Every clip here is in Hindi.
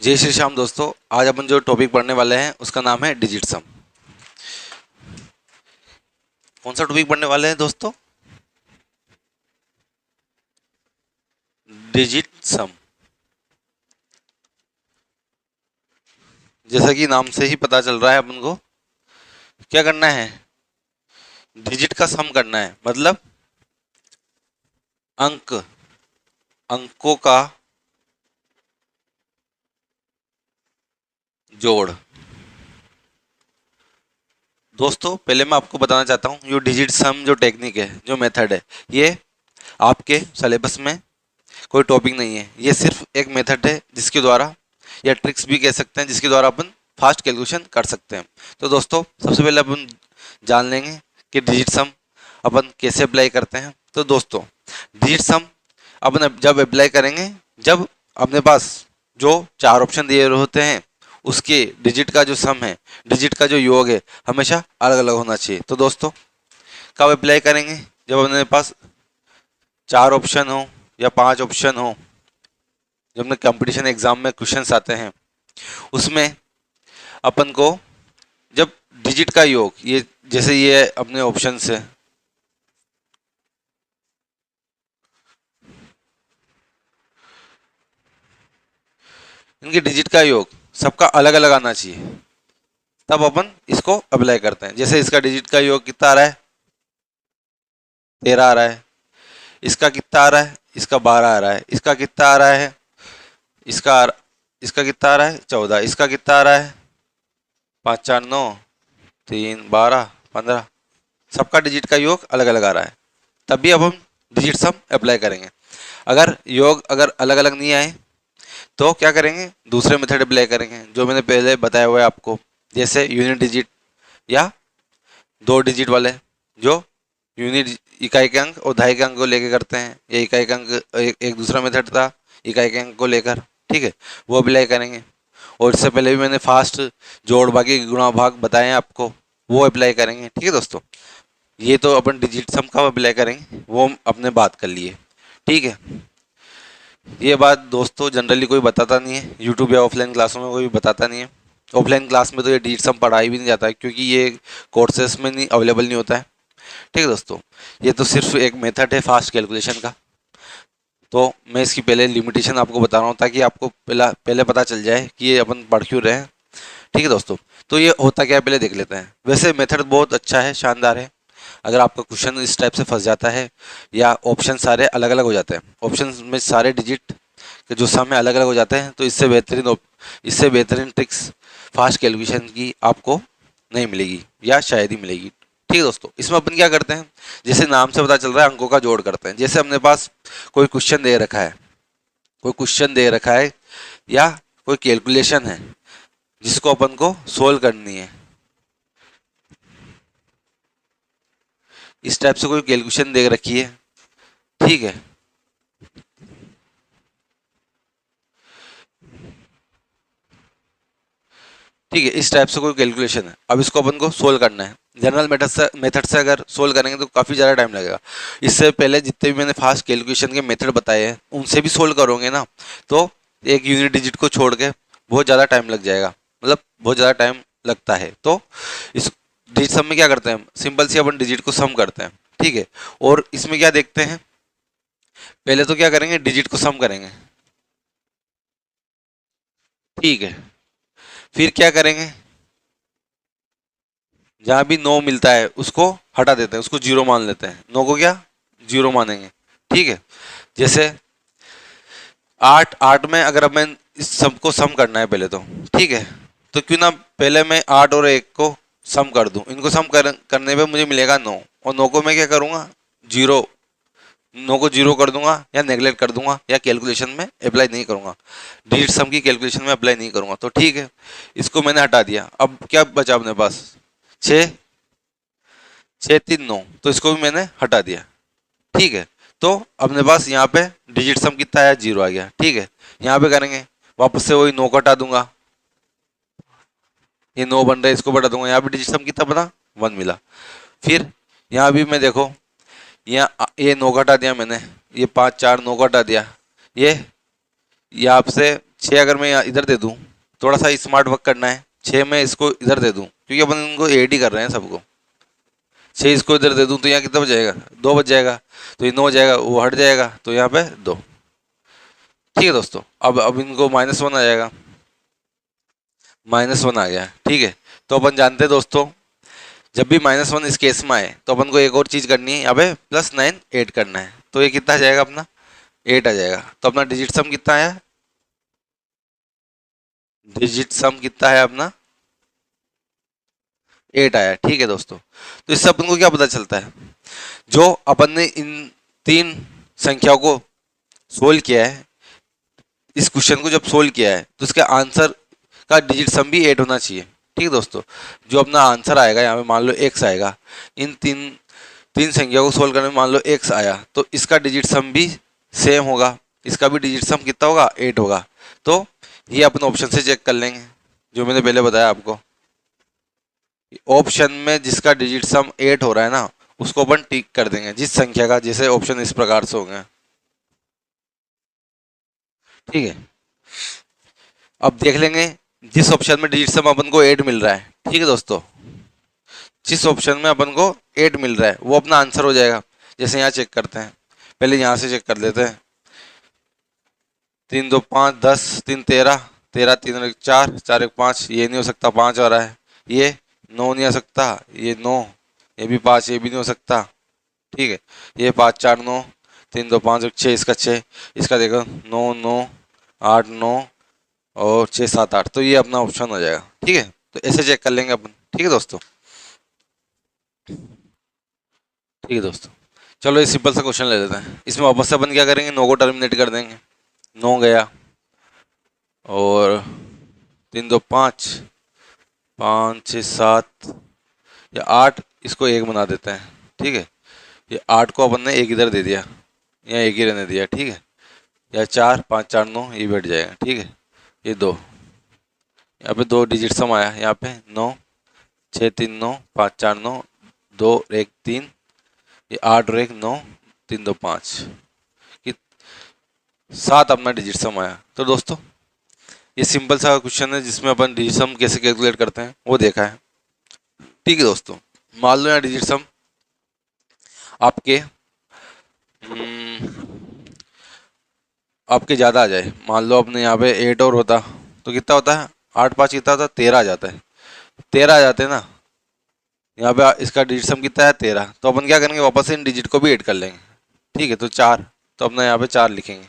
जय श्री श्याम दोस्तों। आज अपन जो टॉपिक पढ़ने वाले हैं उसका नाम है डिजिट सम। कौन सा टॉपिक पढ़ने वाले हैं दोस्तों? डिजिट सम। जैसा कि नाम से ही पता चल रहा है, अपन को क्या करना है? डिजिट का सम करना है, मतलब अंकों का जोड़। दोस्तों पहले मैं आपको बताना चाहता हूँ, ये डिजिट सम जो टेक्निक है, जो मेथड है, ये आपके सिलेबस में कोई टॉपिक नहीं है। ये सिर्फ एक मेथड है जिसके द्वारा, या ट्रिक्स भी कह सकते हैं, जिसके द्वारा अपन फास्ट कैलकुलेशन कर सकते हैं। तो दोस्तों सबसे पहले अपन जान लेंगे कि डिजिट सम अपन कैसे अप्लाई करते हैं। तो दोस्तों डिजिट सम अपन जब अप्लाई करेंगे, जब अपने पास जो चार ऑप्शन दिए होते हैं उसके डिजिट का जो सम है, डिजिट का जो योग है, हमेशा अलग अलग होना चाहिए। तो दोस्तों कब अप्लाई करेंगे? जब अपने पास चार ऑप्शन हो या पांच ऑप्शन हो। जब अपने कंपटीशन एग्जाम में क्वेश्चंस आते हैं उसमें अपन को जब डिजिट का योग, ये जैसे ये अपने ऑप्शन है, इनके डिजिट का योग सबका अलग अलग आना चाहिए, तब अपन इसको अप्लाई करते हैं। जैसे इसका डिजिट का योग कितना आ रहा है? 13 आ रहा है। इसका कितना आ रहा है? इसका 12 आ रहा है। इसका कितना आ रहा है? इसका इसका कितना आ रहा है? 14। इसका कितना आ रहा है? 5 4 9, 3 12 15। सबका डिजिट का योग अलग अलग आ रहा है, तभी अब हम डिजिट सम अप्लाई करेंगे। अगर योग अलग अलग नहीं आए तो क्या करेंगे? दूसरे मेथड अप्लाई करेंगे जो मैंने पहले बताया हुआ है आपको, जैसे यूनिट डिजिट या दो डिजिट वाले, जो यूनिट इकाई के अंक और दहाई के अंक को लेकर करते हैं, या इकाई का अंक एक दूसरा मेथड था इकाई के अंक को लेकर, ठीक है, वो अप्लाई करेंगे। और इससे पहले भी मैंने फास्ट जोड़ बाकी गुणा भाग बताए हैं आपको, वो अप्लाई करेंगे। ठीक है दोस्तों, ये तो अपन डिजिट सम का अप्लाई करेंगे, वो हम अपने बात कर लिए। ठीक है, ये बात दोस्तों जनरली कोई बताता नहीं है, यूट्यूब या ऑफलाइन क्लासों में कोई बताता नहीं है। ऑफलाइन क्लास में तो ये डिजिट सम पढ़ाई भी नहीं जाता है, क्योंकि ये कोर्सेस में नहीं अवेलेबल नहीं होता है। ठीक है दोस्तों, ये तो सिर्फ एक मेथड है फास्ट कैलकुलेशन का। तो मैं इसकी पहले लिमिटेशन आपको बता रहा हूँ, ताकि आपको पहले पता चल जाए कि ये अपन पढ़ क्यों रहे हैं। ठीक है दोस्तों, तो ये होता क्या है पहले देख लेते हैं। वैसे मेथड बहुत अच्छा है, शानदार है। अगर आपका क्वेश्चन इस टाइप से फंस जाता है, या ऑप्शन सारे अलग अलग हो जाते हैं, ऑप्शन में सारे डिजिट के जो सम है अलग अलग हो जाते हैं, तो इससे बेहतरीन ट्रिक्स फास्ट कैलकुलेशन की आपको नहीं मिलेगी, या शायद ही मिलेगी। ठीक है दोस्तों, इसमें अपन क्या करते हैं, जैसे नाम से पता चल रहा है, अंकों का जोड़ करते हैं। जैसे अपने पास कोई क्वेश्चन दे रखा है, या कोई कैलकुलेशन है जिसको अपन को सोल्व करनी है। इस टाइप से कोई कैलकुलेशन दे रखी है, ठीक है, ठीक है, इस टाइप से कोई कैलकुलेशन है। अब इसको अपन को सोल्व करना है। जनरल मेथड से अगर सोल्व करेंगे तो काफ़ी ज़्यादा टाइम लगेगा। इससे पहले जितने भी मैंने फास्ट कैलकुलेशन के मेथड बताए हैं उनसे भी सोल्व करोगे ना, तो एक यूनिट डिजिट को छोड़ के बहुत ज़्यादा टाइम लग जाएगा, मतलब बहुत ज़्यादा टाइम लगता है। तो इस डिजिट सम में क्या करते हैं, सिंपल सी अपन डिजिट को सम करते हैं। ठीक है, और इसमें क्या देखते हैं, पहले तो क्या करेंगे, डिजिट को सम करेंगे। ठीक है, फिर क्या करेंगे, जहां भी 9 मिलता है उसको हटा देते हैं, उसको जीरो मान लेते हैं। 9 को क्या जीरो मानेंगे। ठीक है, जैसे 8 8 में अगर अब मैं इस सबको सम करना है पहले तो, ठीक है, तो क्यों ना पहले मैं 8 और 1 को सम कर दूं। इनको करने पे मुझे मिलेगा 9, और 9 को मैं क्या करूंगा, जीरो, 9 को जीरो कर दूंगा, या नेगलेक्ट कर दूंगा, या कैलकुलेशन में अप्लाई नहीं करूंगा, डिजिट सम की कैलकुलेशन में अप्लाई नहीं करूंगा। तो ठीक है, इसको मैंने हटा दिया। अब क्या बचा अपने पास, 6 6 3 9, तो इसको भी मैंने हटा दिया। ठीक है, तो अपने पास यहाँ पे डिजिट सम कितना आया, जीरो आ गया। ठीक है, यहाँ पे करेंगे, वापस से वही 9 को हटा दूंगा, ये 9 बन रहा है, इसको बढ़ा दूंगा, यहाँ पे डिजिट सम कितना बना, 1 मिला। फिर यहाँ भी मैं देखो, ये 9 को हटा दिया मैंने, ये 5 4 9 को हटा दिया, ये यहाँ से 6 अगर मैं इधर दे दूं, थोड़ा सा स्मार्ट वर्क करना है, 6 में इसको इधर दे दूं क्योंकि अपन इनको ऐड ही कर रहे हैं सबको। 6 इसको इधर दे दूं तो यहाँ कितना बच जाएगा, 2 बच जाएगा, तो ये 9 हो जाएगा, वो हट जाएगा तो यहाँ पे 2। ठीक है दोस्तों, अब इनको -1 आ जाएगा, -1 आ गया। ठीक है, तो अपन जानते हैं दोस्तों, जब भी -1 इस केस में आए तो अपन को एक और चीज करनी है, यहाँ पे +9 ऐड करना है। तो ये कितना आ जाएगा अपना, 8 आ जाएगा। तो अपना डिजिट सम कितना आया, डिजिट सम कितना है अपना, 8 आया। ठीक है दोस्तों, तो इससे अपन को क्या पता चलता है, जो अपन ने इन 3 संख्याओं को सोल्व किया है, इस क्वेश्चन को जब सोल्व किया है तो इसके आंसर का डिजिट सम भी 8 होना चाहिए। ठीक है दोस्तों, जो अपना आंसर आएगा यहाँ पे मान लो x आएगा, इन तीन संख्याओं को सोल्व करने में मान लो x आया, तो इसका डिजिट सम भी सेम होगा, इसका भी डिजिट सम कितना होगा, 8 होगा। तो ये अपन ऑप्शन से चेक कर लेंगे, जो मैंने पहले बताया आपको, ऑप्शन में जिसका डिजिट सम 8 हो रहा है ना, उसको अपन टिक कर देंगे, जिस संख्या का, जैसे ऑप्शन इस प्रकार से होंगे। ठीक है, अब देख लेंगे जिस ऑप्शन में डिजिट सम अपन को 8 मिल रहा है। ठीक है दोस्तों, जिस ऑप्शन में अपन को 8 मिल रहा है वो अपना आंसर हो जाएगा। जैसे यहाँ चेक करते हैं, पहले यहाँ से चेक कर लेते हैं, 3 2 5 10, 3 13, 13 3 1 4, 4 1 5, ये नहीं हो सकता, 5 आ रहा है, ये 9 नहीं आ सकता, ये 9, ये भी 5, ये भी नहीं हो सकता। ठीक है, ये 5 4 9, 3 2 5 1 6, इसका 6, इसका देखो 9 9 8 9 और 6 7 8, तो ये अपना ऑप्शन हो जाएगा। ठीक है, तो ऐसे चेक कर लेंगे अपन। ठीक है दोस्तों, ठीक है दोस्तों, चलो ये सिंपल सा क्वेश्चन ले लेते हैं। इसमें वापस से अपन क्या करेंगे, 9 को टर्मिनेट कर देंगे, 9 गया, और 3 2 5 5 6 7 या 8, इसको 1 बना देते हैं। ठीक है, ये 8 को अपन ने 1 इधर दे दिया, यहाँ 1 ही रहने दिया। ठीक है, या 4 5 4 9, ये बैठ जाएगा। ठीक है, ये 2, यहाँ पे 2 डिजिट सम आया, यहाँ पे 9 6 3 9 5 4 9 2 1 3, ये 8 और 1 9 3 2 5, कि 7 अपना डिजिट सम आया। तो दोस्तों ये सिंपल सा क्वेश्चन है जिसमें अपन डिजिट सम कैसे कैलकुलेट करते हैं वो देखा है। ठीक है दोस्तों, मान लो यहाँ डिजिट सम आपके आपके ज़्यादा आ जाए, मान लो अपने यहाँ पे 8 और होता तो कितना होता है, 8 5 कितना होता है, 13 आ जाता है, 13 आ जाते हैं ना। यहाँ पे इसका डिजिट सम कितना है, 13, तो अपन क्या करेंगे, वापस से इन डिजिट को भी ऐड कर लेंगे। ठीक है, तो 4, तो अपना यहाँ पे 4 लिखेंगे,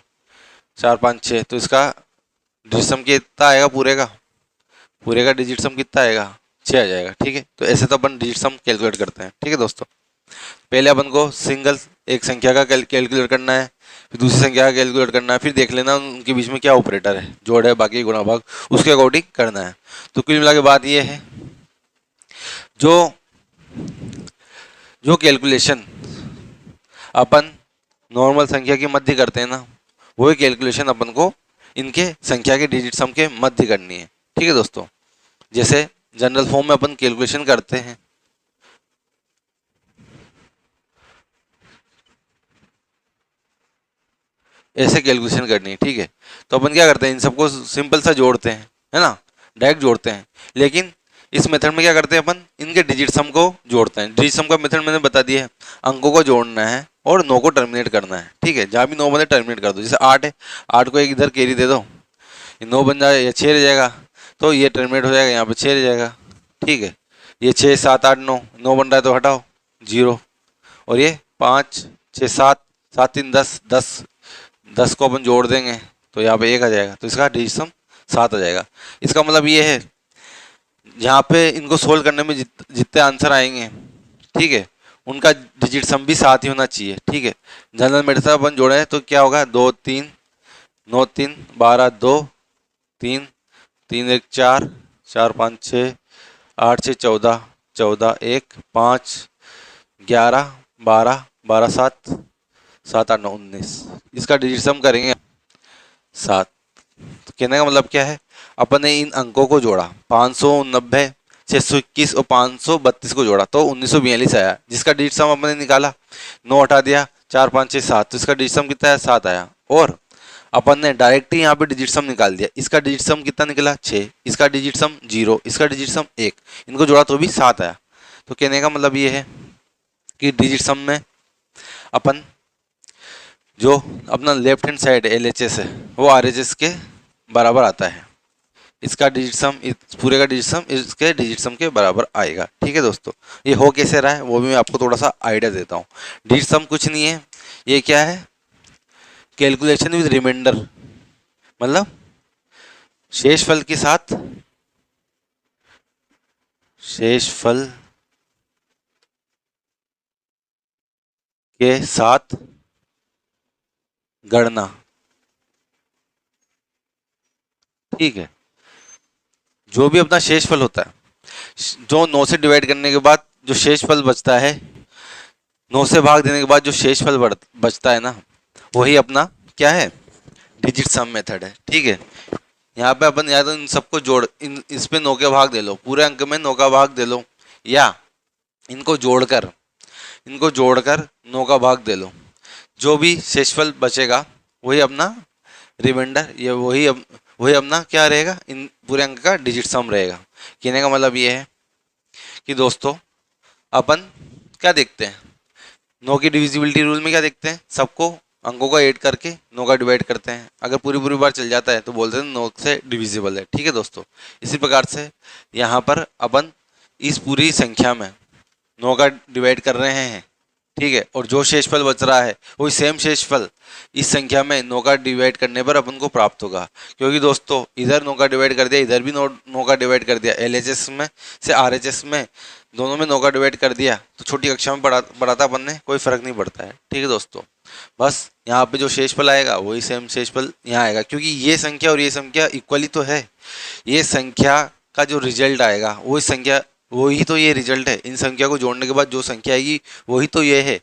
4 5 6, तो इसका डिजिट सम कितना आएगा, पूरे का डिजिट सम कितना आएगा, 6 आ जाएगा। ठीक है, तो ऐसे तो अपन डिजिट सम कैलकुलेट करते हैं। ठीक है दोस्तों, पहले अपन को सिंगल एक संख्या का कैलकुलेट करना है, फिर दूसरी संख्या का कैलकुलेट करना है, फिर देख लेना उनके बीच में क्या ऑपरेटर है, जोड़ है बाकी गुणा भाग, उसके अकॉर्डिंग करना है। तो कुल मिला के बात ये है, जो जो कैलकुलेशन अपन नॉर्मल संख्या के मध्य करते हैं ना, वही कैलकुलेशन अपन को इनके संख्या के डिजिट सम के मध्य करनी है। ठीक है दोस्तों, जैसे जनरल फॉर्म में अपन कैलकुलेशन करते हैं, ऐसे कैलकुलेशन करनी है। ठीक है, तो अपन क्या करते हैं, इन सबको सिंपल सा जोड़ते हैं, है ना, डायरेक्ट जोड़ते हैं। लेकिन इस मेथड में क्या करते हैं अपन, इनके डिजिट सम को जोड़ते हैं। डिजिट सम का मेथड मैंने बता दिया है, अंकों को जोड़ना है और 9 को टर्मिनेट करना है। ठीक है, जहाँ भी 9 बने टर्मिनेट कर दो, जैसे 8 है, 8 को एक इधर कैरी दे दो, 9 बन जाए या 6 रह जाएगा, तो ये टर्मिनेट हो जाएगा, यहाँ पे 6 रह जाएगा। ठीक है, ये 6 7 8 9, 9 बन रहा है तो हटाओ 0, और ये 5 6 7 7 3 10, 10 को अपन जोड़ देंगे तो यहाँ पे 1 आ जाएगा, तो इसका डिजिट सम 7 आ जाएगा। इसका मतलब ये है, यहाँ पे इनको सोल्व करने में जितने आंसर आएंगे, ठीक है, उनका डिजिट सम भी 7 ही होना चाहिए। ठीक है, जनरल मेथड अपन जोड़े तो क्या होगा, 2 3 9 3 12 2 3 3 1 4 4 5 6 8 6 14 14 1 5 11 12 12 7 7 8 9 19, इसका डिजिट सम करेंगे 7। तो कहने का मतलब क्या है, अपन ने इन अंकों को जोड़ा, 590 621 और 532 को जोड़ा तो 1942 आया, जिसका डिजिट सम अपन ने निकाला, 9 हटा दिया, 4 5 6 7, तो इसका डिजिट सम कितना है, 7 आया। और अपन ने डायरेक्ट ही यहाँ पे डिजिट सम निकाल दिया। इसका डिजिट सम कितना निकला 6, इसका डिजिट सम 0, इसका डिजिट सम 1, इनको जोड़ा तो भी 7 आया। तो कहने का मतलब ये है कि डिजिट सम में अपन जो अपना लेफ्ट हैंड साइड LHS है वो RHS के बराबर आता है। इसका डिजिट सम, इस पूरे का डिजिट सम इसके डिजिट सम के बराबर आएगा। ठीक है दोस्तों, ये हो कैसे रहा है वो भी मैं आपको थोड़ा सा आइडिया देता हूँ। डिजिट सम कुछ नहीं है, ये क्या है, कैलकुलेशन विद रिमाइंडर, मतलब शेषफल के साथ, शेषफल के साथ गणना। ठीक है, जो भी अपना शेषफल होता है, जो 9 से डिवाइड करने के बाद जो शेषफल बचता है, 9 से भाग देने के बाद जो शेषफल बचता है ना, वही अपना क्या है, डिजिट सम मेथड है। ठीक है, यहाँ पे अपन या तो इन सबको जोड़, इस पे 9 के भाग दे लो, पूरे अंक में 9 का भाग दे लो, या इनको जोड़कर 9 का भाग दे लो। जो भी शेषफल बचेगा वही अपना रिमाइंडर, ये वही अपना क्या रहेगा, इन पूरे अंक का डिजिट सम रहेगा। कहने का मतलब ये है कि दोस्तों अपन क्या देखते हैं, 9 की डिविजिबिलिटी रूल में क्या देखते हैं, सबको अंकों का ऐड करके 9 का डिवाइड करते हैं। अगर पूरी पूरी बार चल जाता है तो बोलते हैं 9 से डिविजिबल है। ठीक है दोस्तों, इसी प्रकार से यहाँ पर अपन इस पूरी संख्या में 9 का डिवाइड कर रहे हैं। ठीक है, और जो शेषफल बच रहा है वही सेम शेषफल इस संख्या में 9 का डिवाइड करने पर अपन को प्राप्त होगा। क्योंकि दोस्तों इधर 9 का डिवाइड कर दिया, इधर भी 9 का डिवाइड कर दिया, LHS में से RHS में दोनों में 9 का डिवाइड कर दिया, तो छोटी कक्षा में पढ़ा था अपन ने, कोई फर्क नहीं पड़ता है। ठीक है दोस्तों, बस यहाँ पे जो शेषफल आएगा वही सेम शेषफल यहाँ आएगा, क्योंकि ये संख्या और ये संख्या इक्वली तो है। ये संख्या का जो रिजल्ट आएगा वही संख्या, वही तो ये रिजल्ट है। इन संख्या को जोड़ने के बाद जो संख्या आएगी वही तो ये है।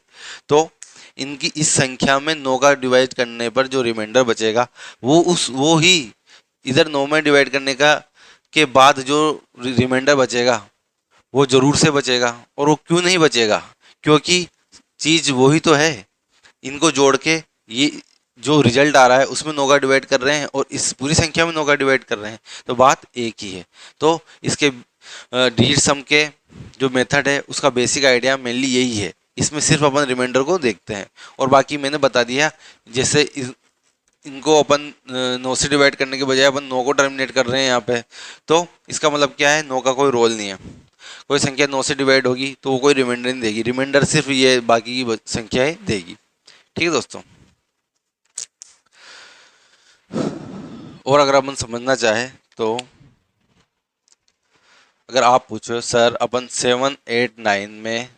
तो इनकी इस संख्या में 9 का डिवाइड करने पर जो रिमाइंडर बचेगा वो ही इधर 9 में डिवाइड करने का के बाद जो रिमाइंडर बचेगा वो जरूर से बचेगा। और वो क्यों नहीं बचेगा, क्योंकि चीज वही तो है। इनको जोड़ के ये जो रिजल्ट आ रहा है उसमें 9 का डिवाइड कर रहे हैं और इस पूरी संख्या में 9 का डिवाइड कर रहे हैं, तो बात एक ही है। तो इसके डिजिट सम के जो मेथड है उसका बेसिक आइडिया मेनली यही है। इसमें सिर्फ अपन रिमाइंडर को देखते हैं और बाकी मैंने बता दिया। जैसे इनको अपन 9 से डिवाइड करने के बजाय अपन 9 को टर्मिनेट कर रहे हैं यहाँ पे, तो इसका मतलब क्या है, 9 का कोई रोल नहीं है। कोई संख्या 9 से डिवाइड होगी तो वो कोई रिमाइंडर नहीं देगी, रिमाइंडर सिर्फ ये बाकी की संख्याएं देगी। ठीक है दोस्तों, और अगर अपन समझना चाहे तो अगर आप पूछो सर अपन 7, 8, 9 में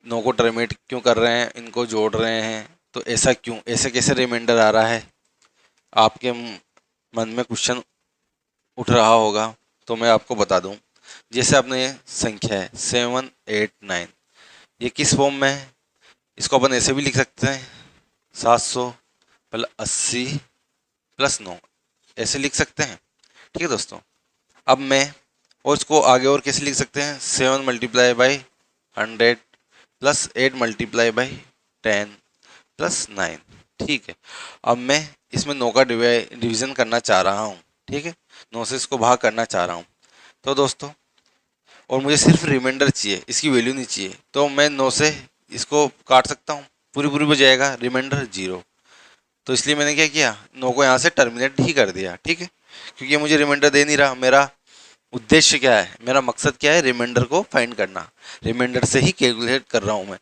9 को टर्मिनेट क्यों कर रहे हैं, इनको जोड़ रहे हैं, तो ऐसा क्यों, ऐसे कैसे रिमाइंडर आ रहा है, आपके मन में क्वेश्चन उठ रहा होगा। तो मैं आपको बता दूं, जैसे अपने ये संख्या है 7, 8, 9, ये किस फॉर्म में है, इसको अपन ऐसे भी लिख सकते हैं 780 + 9, ऐसे लिख सकते हैं। ठीक है दोस्तों, अब मैं और इसको आगे और कैसे लिख सकते हैं, 7 × 100 + 8 × 10 + 9। ठीक है, अब मैं इसमें 9 का डिवीजन करना चाह रहा हूँ। ठीक है, 9 से इसको भाग करना चाह रहा हूँ। तो दोस्तों, और मुझे सिर्फ रिमाइंडर चाहिए, इसकी वैल्यू नहीं चाहिए, तो मैं 9 से इसको काट सकता हूँ, पूरी पूरी बजाएगा, रिमाइंडर 0। तो इसलिए मैंने क्या किया, 9 को यहाँ से टर्मिनेट ही कर दिया। ठीक है, क्योंकि मुझे रिमाइंडर दे नहीं रहा। मेरा उद्देश्य क्या है, मेरा मकसद क्या है, रिमाइंडर को फाइंड करना। रिमाइंडर से ही कैलकुलेट कर रहा हूँ मैं,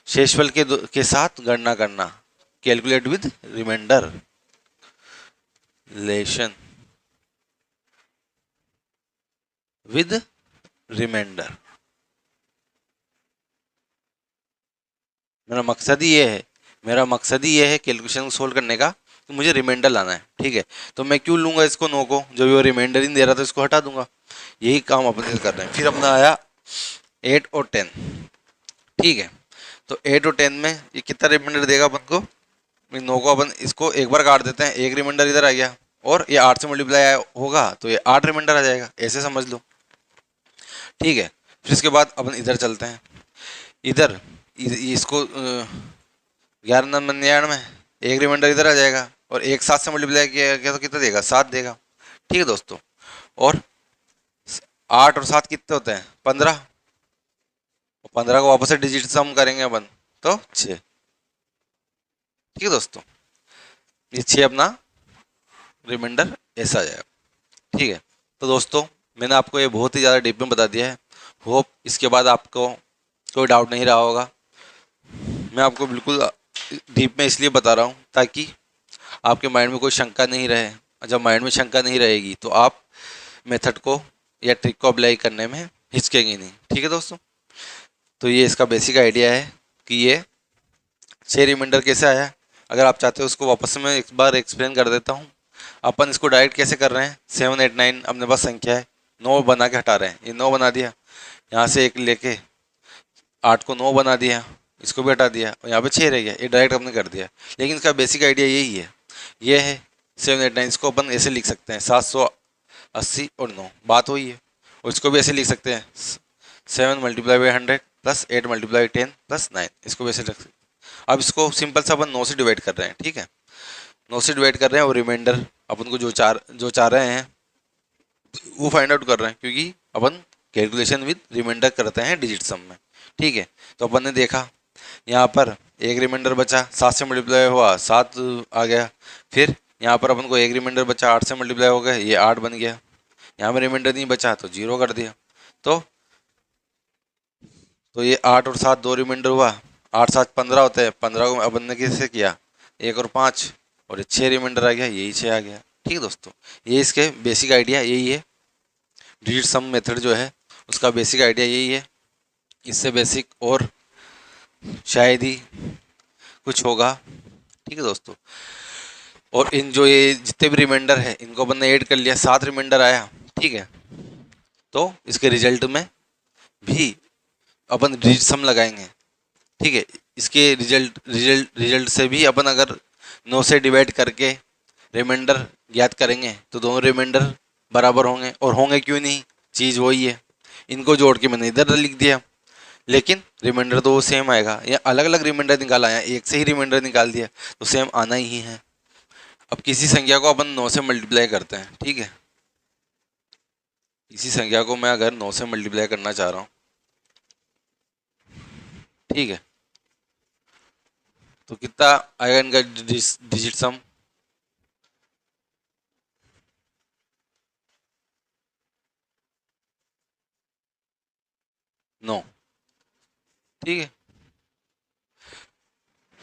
शेषफल के साथ गणना करना, calculate with reminder, lesson with reminder. मेरा मकसद ही ये है कैलकुलेशन को सोल्व करने का, तो मुझे रिमाइंडर लाना है। ठीक है, तो मैं क्यों लूंगा इसको 9 को, जब वो रिमाइंडर ही नहीं दे रहा तो इसको हटा दूंगा। यही काम अपन कर रहे हैं। फिर अपना आया 8 और 10। ठीक है, तो 8 और 10 में ये कितना रिमाइंडर देगा अपन को, 9 को अपन इसको एक बार काट देते हैं, एक रिमाइंडर इधर आ गया, और ये 8 से मल्टीप्लाई होगा तो ये 8 रिमाइंडर आ जाएगा, ऐसे समझ लो। ठीक है, फिर इसके बाद अपन इधर चलते हैं। इधर इसको 11 × 99 एक रिमाइंडर इधर आ जाएगा, और एक 7 से मल्टीप्लाई किया गया तो कितना देगा, 7 देगा। ठीक है दोस्तों, और 8 और 7 कितने होते हैं, 15। 15 को वापस से डिजिट सम करेंगे अपन तो 6। ठीक है दोस्तों, ये 6 अपना रिमाइंडर ऐसा आ जाएगा। ठीक है, तो दोस्तों मैंने आपको ये बहुत ही ज़्यादा डीप में बता दिया है। होप इसके बाद आपको कोई डाउट नहीं रहा होगा। मैं आपको बिल्कुल डीप में इसलिए बता रहा हूँ ताकि आपके माइंड में कोई शंका नहीं रहे। जब माइंड में शंका नहीं रहेगी तो आप मेथड को या ट्रिक को अप्लाई करने में हिचकेंगे नहीं। ठीक है दोस्तों, तो ये इसका बेसिक आइडिया है कि ये 6 रिमाइंडर कैसे आया। अगर आप चाहते हो उसको वापस से मैं एक बार एक्सप्लेन कर देता हूँ। अपन इसको डायरेक्ट कैसे कर रहे हैं, 7 8 9 अपने पास संख्या है, 9 बना के हटा रहे हैं। ये 9 बना दिया, यहाँ से एक लेके 8 को 9 बना दिया, इसको भी हटा दिया और यहाँ पे 6 रह गया। ये डायरेक्ट हमने कर दिया, लेकिन इसका बेसिक आइडिया यही है। ये है 7 8 9, इसको अपन ऐसे लिख सकते हैं 780 और 9, बात वही है। और इसको भी ऐसे लिख सकते हैं 7 multiply by 100 plus 8 multiply 10 plus 9, इसको भी ऐसे रख सकते हैं। अब इसको सिंपल सा अपन 9 से डिवाइड कर रहे हैं। ठीक है, 9 से डिवाइड कर रहे हैं और रिमाइंडर अपन को जो चाह रहे हैं वो फाइंड आउट कर रहे हैं, क्योंकि अपन कैलकुलेशन विद रिमाइंडर करते हैं डिजिट सम में। ठीक है, तो अपन ने देखा यहाँ पर एक रिमाइंडर बचा, 7 से मल्टीप्लाई हुआ 7 आ गया। फिर यहाँ पर अपन को एक रिमाइंडर बचा, 8 से मल्टीप्लाई हो गया, ये 8 बन गया। यहाँ पर रिमाइंडर नहीं बचा तो 0 कर दिया। तो ये 8 और 7 दो रिमाइंडर हुआ, 8 7 15 होते हैं। 15 को अपन ने कैसे किया, 1 और 5, और ये 6 रिमाइंडर आ गया, यही 6 आ गया। ठीक है दोस्तों, ये इसके बेसिक आइडिया यही है। डिजिट सम मेथड जो है उसका बेसिक आइडिया यही है। इससे बेसिक और शायद ही कुछ होगा। ठीक है दोस्तों, और इन जो ये जितने भी रिमाइंडर है इनको अपन ने ऐड कर लिया, 7 रिमाइंडर आया। ठीक है, तो इसके रिजल्ट में भी अपन डिजिट सम लगाएंगे। ठीक है, इसके रिजल्ट से भी अपन अगर 9 से डिवाइड करके रिमाइंडर ज्ञात करेंगे तो दोनों रिमाइंडर बराबर होंगे। और होंगे क्यों नहीं, चीज़ वही है। इनको जोड़ के मैंने इधर लिख दिया, लेकिन रिमाइंडर तो वो सेम आएगा। या अलग अलग रिमाइंडर निकाला है, एक से ही रिमाइंडर निकाल दिया तो सेम आना ही है। अब किसी संख्या को अपन 9 से मल्टीप्लाई करते हैं। ठीक है, इसी संख्या को मैं अगर 9 से मल्टीप्लाई करना चाह रहा हूँ, ठीक है, तो कितना आएगा इनका डिजिट सम, 9। ठीक है,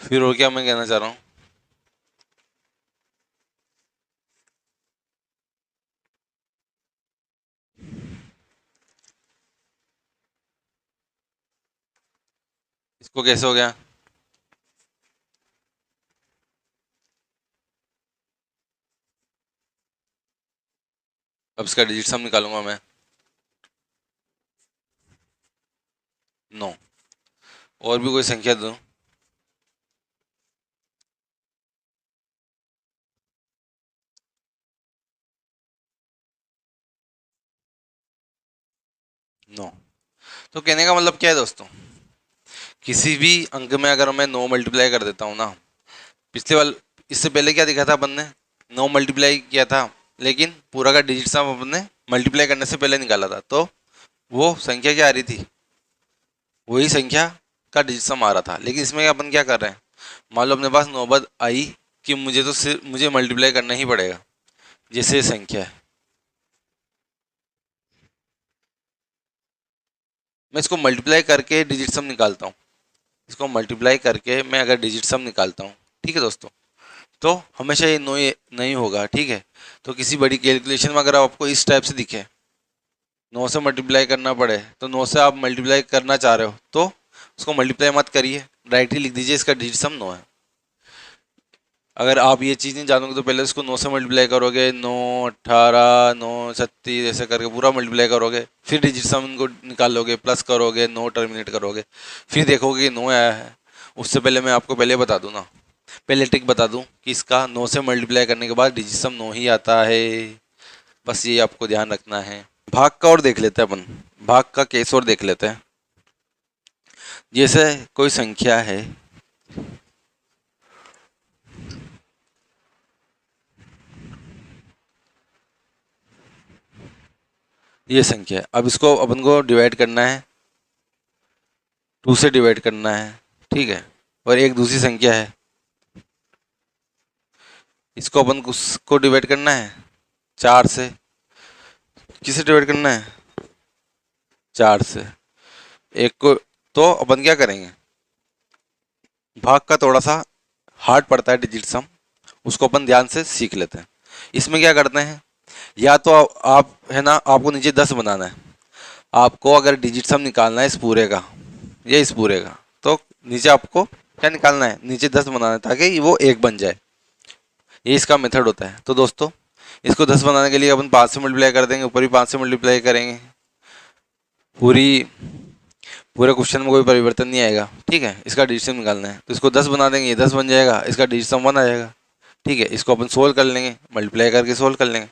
फिर और क्या मैं कहना चाह रहा हूँ, इसको कैसे हो गया, अब इसका डिजिट सम निकालूंगा मैं, 9। और भी कोई संख्या दूं, 9। तो कहने का मतलब क्या है दोस्तों, किसी भी अंक में अगर मैं 9 मल्टीप्लाई कर देता हूँ ना, पिछले वाल इससे पहले क्या दिखा था अपन ने, 9 मल्टीप्लाई किया था, लेकिन पूरा का डिजिट सम अपन ने मल्टीप्लाई करने से पहले निकाला था, तो वो संख्या क्या आ रही थी, वही संख्या का डिजिट सम आ रहा था। लेकिन इसमें अपन क्या कर रहे हैं, मान लो अपने पास नौबत आई कि मुझे तो सिर्फ मुझे मल्टीप्लाई करना ही पड़ेगा, जैसे ये संख्या है, मैं इसको मल्टीप्लाई करके डिजिट सम निकालता हूँ। इसको मल्टीप्लाई करके मैं अगर डिजिट सम निकालता हूँ, ठीक है दोस्तों, तो हमेशा ये नो नहीं होगा। ठीक है, तो किसी बड़ी कैलकुलेशन में अगर आपको इस टाइप से दिखे 9 से मल्टीप्लाई करना पड़े, तो 9 से आप मल्टीप्लाई करना चाह रहे हो तो उसको मल्टीप्लाई मत करिए, डायरेक्टली लिख दीजिए इसका डिजिट सम 9 है। अगर आप ये चीज़ नहीं जानोगे तो पहले इसको 9 से मल्टीप्लाई करोगे, 9 18 9 36 ऐसे करके पूरा मल्टीप्लाई करोगे, फिर डिजिट सम को निकालोगे, प्लस करोगे, 9 टर्मिनेट करोगे, फिर देखोगे कि 9 आया है। उससे पहले मैं आपको पहले बता दूँ ना, पहले ट्रिक बता दूं कि इसका 9 से मल्टीप्लाई करने के बाद डिजिट सम 9 ही आता है, बस ये आपको ध्यान रखना है। भाग का और देख लेते हैं अपन, भाग का केस और देख लेते हैं। जैसे कोई संख्या है ये संख्या है। अब इसको अपन को डिवाइड करना है, 2 से डिवाइड करना है, ठीक है। और एक दूसरी संख्या है, इसको अपन को डिवाइड करना है 4 से। किसे डिवाइड करना है? 4 से। एक को तो अपन क्या करेंगे, भाग का थोड़ा सा हार्ड पड़ता है डिजिट सम, उसको अपन ध्यान से सीख लेते हैं। इसमें क्या करते हैं, या तो आप है ना, आपको नीचे 10 बनाना है, आपको अगर डिजिट सम निकालना है इस पूरे का या इस पूरे का, तो नीचे आपको क्या निकालना है, नीचे 10 बनाना है ताकि वो 1 बन जाए। ये इसका मेथड होता है। तो दोस्तों इसको 10 बनाने के लिए अपन 5 से मल्टीप्लाई कर देंगे, ऊपर भी 5 से मल्टीप्लाई करेंगे, पूरे क्वेश्चन में कोई परिवर्तन नहीं आएगा, ठीक है। इसका डिजिट निकालना है तो इसको 10 बना देंगे, ये 10 बन जाएगा, इसका डिजिट सम 1 आ जाएगा, ठीक है। इसको अपन सोल्व कर लेंगे, मल्टीप्लाई करके सोल्व कर लेंगे,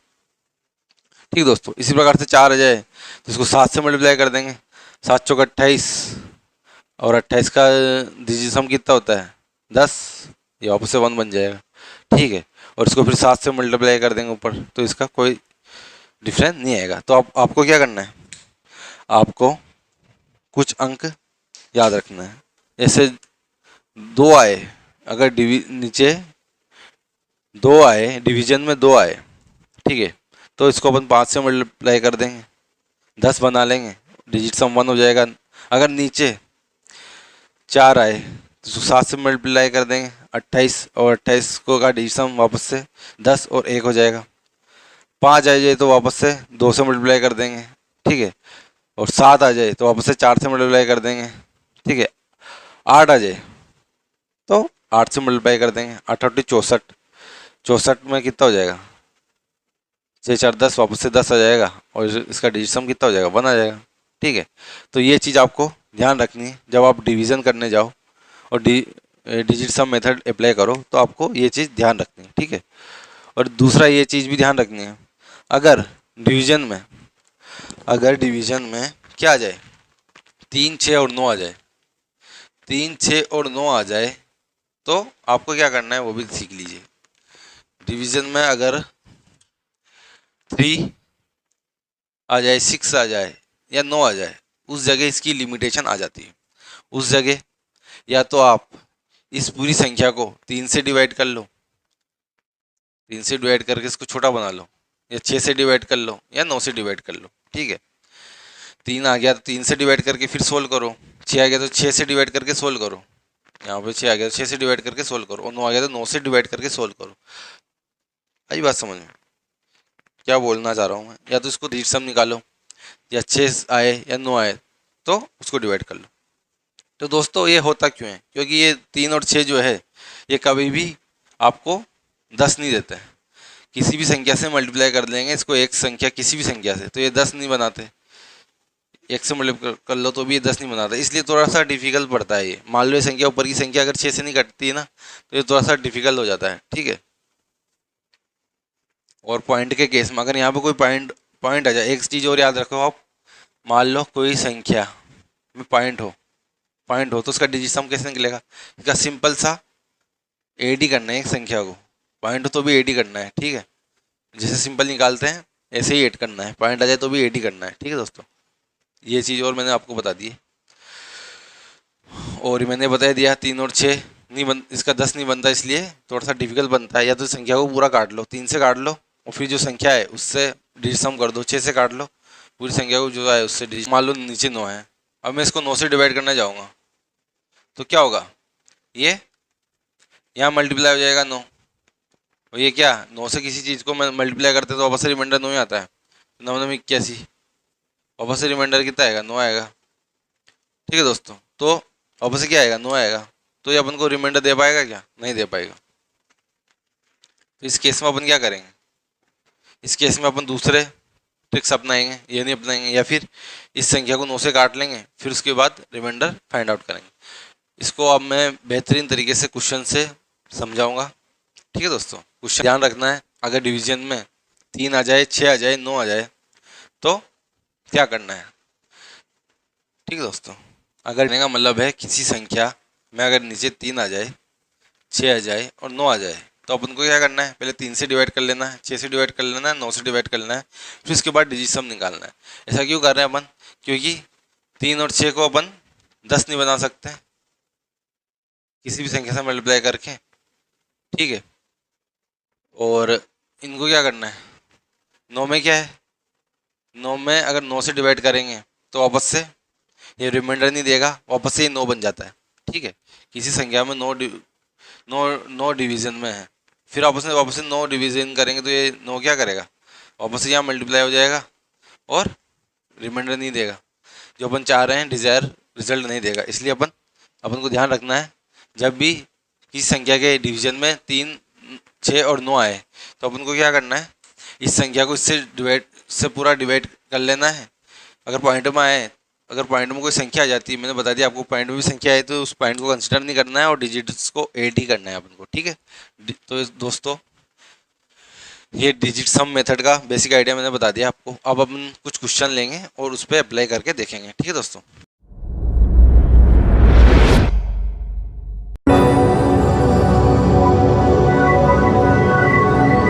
ठीक दोस्तों। इसी प्रकार से 4 आ जाए तो इसको 7 से मल्टीप्लाई कर देंगे, 7 चौक 28, और 28 का डिजिट सम कितना होता है 10, ये वापस से 1 बन जाएगा, ठीक है। और इसको फिर 7 से मल्टीप्लाई कर देंगे ऊपर, तो इसका कोई डिफरेंस नहीं आएगा। तो आपको क्या करना है, आपको कुछ अंक याद रखना है। जैसे 2 आए, अगर नीचे 2 आए, डिवीजन में 2 आए, ठीक है, तो इसको अपन 5 से मल्टीप्लाई कर देंगे, 10 बना लेंगे, डिजिट सम 1 हो जाएगा। अगर नीचे 4 आए तो 7 से मल्टीप्लाई कर देंगे, 28, और 28 को का डिजिट सम वापस से 10 और 1 हो जाएगा। 5 आ जाए तो वापस से 2 से मल्टीप्लाई कर देंगे, ठीक है। और 7 आ जाए तो वापस से 4 से मल्टीप्लाई कर देंगे, ठीक है। 8 आ जाए तो 8 से मल्टीप्लाई कर देंगे, 8 8 64, 64 में कितना हो जाएगा, 6 4 10, वापस से 10 आ जाएगा, और इसका डिजिट सम कितना हो जाएगा 1 आ जाएगा, ठीक है। तो ये चीज़ आपको ध्यान रखनी है जब आप डिवीज़न करने जाओ और डिजिट सम मेथड अप्लाई करो, तो आपको ये चीज़ ध्यान रखनी है, ठीक है। और दूसरा ये चीज़ भी ध्यान रखनी है, अगर डिवीज़न में क्या आ जाए, 3 6 और 9 आ जाए, 3 6 और 9 आ जाए, तो आपको क्या करना है वो भी सीख लीजिए। डिवीज़न में अगर 3 आ जाए, 6 आ जाए या 9 आ जाए, उस जगह इसकी लिमिटेशन आ जाती है। उस जगह या तो आप इस पूरी संख्या को 3 से डिवाइड कर लो, 3 से डिवाइड करके इसको छोटा बना लो, या 6 से डिवाइड कर लो, या 9 से डिवाइड कर लो, ठीक है। 3 आ गया तो 3 से डिवाइड करके फिर सोल्व करो, 6 आ गया तो 6 से डिवाइड करके सोल्व करो, यहाँ पे 6 आ गया तो 6 से डिवाइड करके सोल्व करो, और 9 आ गया तो 9 से डिवाइड करके सोल्व करो। आई बात समझ में, क्या बोलना चाह रहा हूँ मैं? या तो इसको डिजिट सम निकालो, या 6 आए या 9 आए तो उसको डिवाइड कर लो। तो दोस्तों ये होता क्यों है, क्योंकि ये 3 और 6 जो है ये कभी भी आपको 10 नहीं देते हैं। किसी भी संख्या से मल्टीप्लाई कर देंगे इसको, एक संख्या किसी भी संख्या से, तो ये 10 नहीं बनाते। 1 से मल्टीप्लाई कर लो तो भी ये 10 नहीं बनाता, इसलिए थोड़ा सा डिफिकल्ट पड़ता है ये। मान लो ये संख्या, ऊपर की संख्या अगर 6 से नहीं कटती है ना, तो ये थोड़ा सा डिफिकल्ट हो जाता है, ठीक है। और पॉइंट के केस में अगर यहाँ पे कोई पॉइंट आ जाए, एक चीज़ और याद रखो आप, मान लो कोई संख्या में पॉइंट हो तो उसका डिजिट सम कैसे निकलेगा, इसका सिंपल सा एड ही करना है एक संख्या को, पॉइंट हो तो भी एड ही करना है, ठीक है। जैसे सिंपल निकालते हैं ऐसे ही एड करना है, पॉइंट आ जाए तो भी एड ही करना है, ठीक है दोस्तों। ये चीज़ और मैंने आपको बता दी है, और मैंने बता दिया 3 और 6 नहीं बन, इसका 10 नहीं बनता, इसलिए थोड़ा सा डिफिकल्ट बनता है। या तो संख्या को पूरा काट लो, 3 से काट लो, और फिर जो संख्या है उससे डिजिट सम कर दो, 6 से काट लो, पूरी संख्या को जो है उससे डिजिट, मान लो नीचे 9 है, अब मैं इसको 9 से डिवाइड करने जाऊँगा तो क्या होगा, ये यहाँ मल्टीप्लाई हो जाएगा 9, और ये क्या 9 से किसी चीज़ को मल्टीप्लाई करते तो वापस से रिमाइंडर 9 ही आता है, 9 9 81, वापस से रिमाइंडर कितना आएगा 9 आएगा, ठीक है दोस्तों। तो वापस से क्या आएगा 9 आएगा, तो ये अपन को रिमाइंडर दे पाएगा क्या, नहीं दे पाएगा। तो इस केस में अपन क्या करेंगे, इस केस में अपन दूसरे ट्रिक्स अपनाएंगे, ये नहीं अपनाएंगे, या फिर इस संख्या को 9 से काट लेंगे, फिर उसके बाद रिमाइंडर फाइंड आउट करेंगे। इसको अब मैं बेहतरीन तरीके से क्वेश्चन से समझाऊंगा, ठीक है दोस्तों। क्वेश्चन ध्यान रखना है, अगर डिवीजन में 3 आ जाए, 6 आ जाए, 9 आ जाए तो क्या करना है, ठीक है दोस्तों। अगर कहने का मतलब है किसी संख्या में अगर नीचे 3 आ जाए, 6 आ जाए और 9 आ जाए तो अपन को क्या करना है, पहले 3 से डिवाइड कर लेना है, 6 से डिवाइड कर लेना है, 9 से डिवाइड कर लेना है, फिर इसके बाद डिजिट सम निकालना है। ऐसा क्यों कर रहे हैं अपन, क्योंकि 3 और 6 को अपन 10 नहीं बना सकते किसी भी संख्या से मल्टीप्लाई करके, ठीक है। और इनको क्या करना है, 9 में क्या है, 9 में अगर 9 से डिवाइड करेंगे तो वापस से ये रिमाइंडर नहीं देगा, वापस से ये 9 बन जाता है, ठीक है। किसी संख्या में 9 डिवीजन में है, फिर वापस से 9 डिवीजन करेंगे तो ये 9 क्या करेगा, वापस से यहाँ मल्टीप्लाई हो जाएगा और रिमाइंडर नहीं देगा। जो अपन चाह रहे हैं डिजायर रिजल्ट नहीं देगा। इसलिए अपन को ध्यान रखना है, जब भी किसी संख्या के डिवीजन में 3, 6 और 9 आए तो अपन को क्या करना है, इस संख्या को इससे पूरा डिवाइड कर लेना है। अगर पॉइंट में आए, अगर पॉइंट में कोई संख्या आ जाती है, मैंने बता दिया आपको, पॉइंट में भी संख्या आए तो उस पॉइंट को कंसिडर नहीं करना है और डिजिट्स को ऐड ही करना है अपन को, ठीक है। तो दोस्तों ये डिजिट सम मेथड का बेसिक आइडिया मैंने बता दिया आपको। अब अपन कुछ क्वेश्चन लेंगे और उस पर अप्लाई करके देखेंगे, ठीक है दोस्तों।